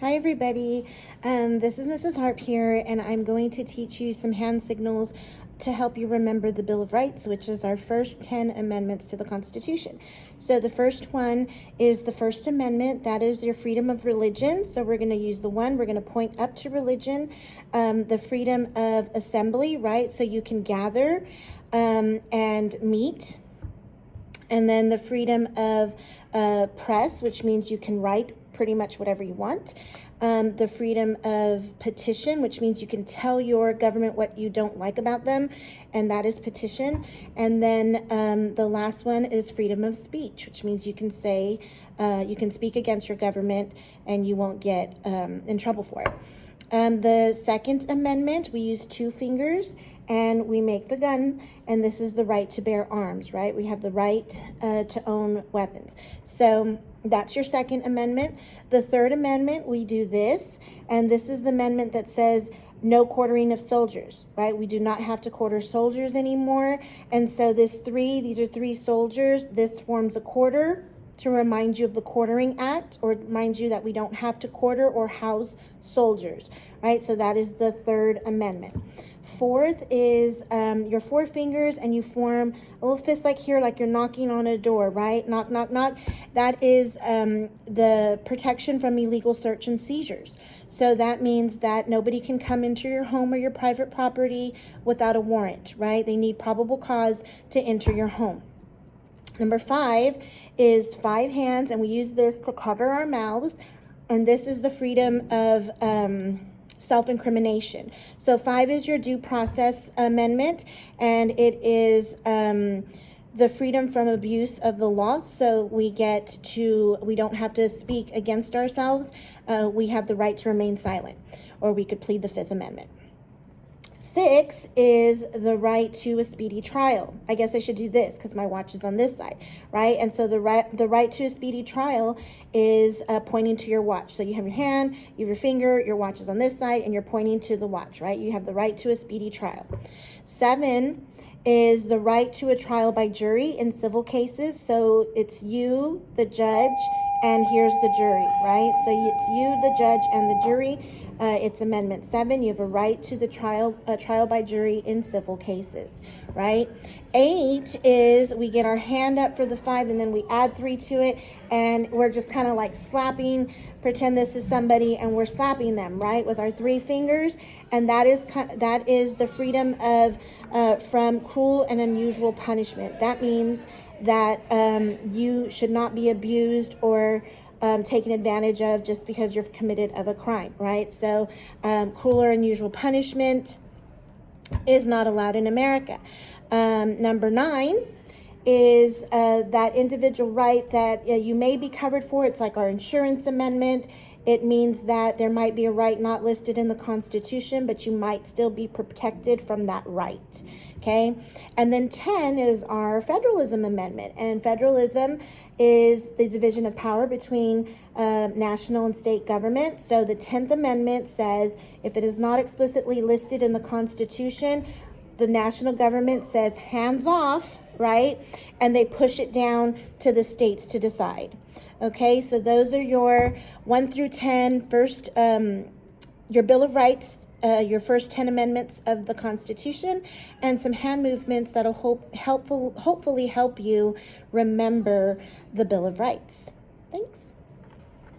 Hi everybody, this is Mrs. Harp here, and I'm going to teach you some hand signals to help you remember the Bill of Rights, which is our first 10 amendments to the Constitution. So the first one is the First Amendment. That is your freedom of religion. So we're going to use the one, we're going to point up to religion, the freedom of assembly, right? So you can gather and meet. And then the freedom of press, which means you can write pretty much whatever you want. The freedom of petition, which means you can tell your government what you don't like about them, and that is petition. And then the last one is freedom of speech, which means you can say, you can speak against your government and you won't get in trouble for it. The Second Amendment, we use two fingers and we make the gun, and this is the right to bear arms, right? We have the right to own weapons. So that's your Second Amendment. The Third Amendment, we do this, and this is the amendment that says no quartering of soldiers, right? We do not have to quarter soldiers anymore. And so these are three soldiers. This forms a quarter to remind you of the Quartering Act, or remind you that we don't have to quarter or house soldiers, right? So that is the Third Amendment. Fourth is your four fingers, and you form a little fist like here, like you're knocking on a door, right? Knock, knock, knock. That is the protection from illegal search and seizures. So that means that nobody can come into your home or your private property without a warrant, right? They need probable cause to enter your home. Number 5 is 5 hands, and we use this to cover our mouths, and this is the freedom of self-incrimination. So 5 is your due process amendment, and it is the freedom from abuse of the law. So we don't have to speak against ourselves. We have the right to remain silent, or we could plead the Fifth Amendment. 6 is the right to a speedy trial. I guess I should do this because my watch is on this side, right? And so the right to a speedy trial is pointing to your watch. So you have your hand, you have your finger, your watch is on this side, and you're pointing to the watch, right? You have the right to a speedy trial. 7 is the right to a trial by jury in civil cases. So it's you, the judge, and here's the jury, right? So it's you, the judge, and the jury. It's Amendment 7. You have a right to the trial by jury in civil cases, right? 8 is we get our hand up for the 5, and then we add 3 to it, and we're just kind of like slapping. Pretend this is somebody, and we're slapping them, right, with our 3 fingers, and that is the freedom of from cruel and unusual punishment. That means that you should not be abused or taken advantage of just because you're committed of a crime, right? So cruel or unusual punishment is not allowed in America. Number 9 is that individual right that you may be covered for. It's like our insurance amendment. It means that there might be a right not listed in the Constitution, but you might still be protected from that right. Okay, and then 10 is our federalism amendment, and federalism is the division of power between national and state government. So the 10th Amendment says if it is not explicitly listed in the Constitution, the national government says hands off, right? And they push it down to the states to decide. Okay, so those are your 1 through 10 first, your Bill of Rights, your first 10 amendments of the Constitution, and some hand movements that'll hopefully help you remember the Bill of Rights. Thanks.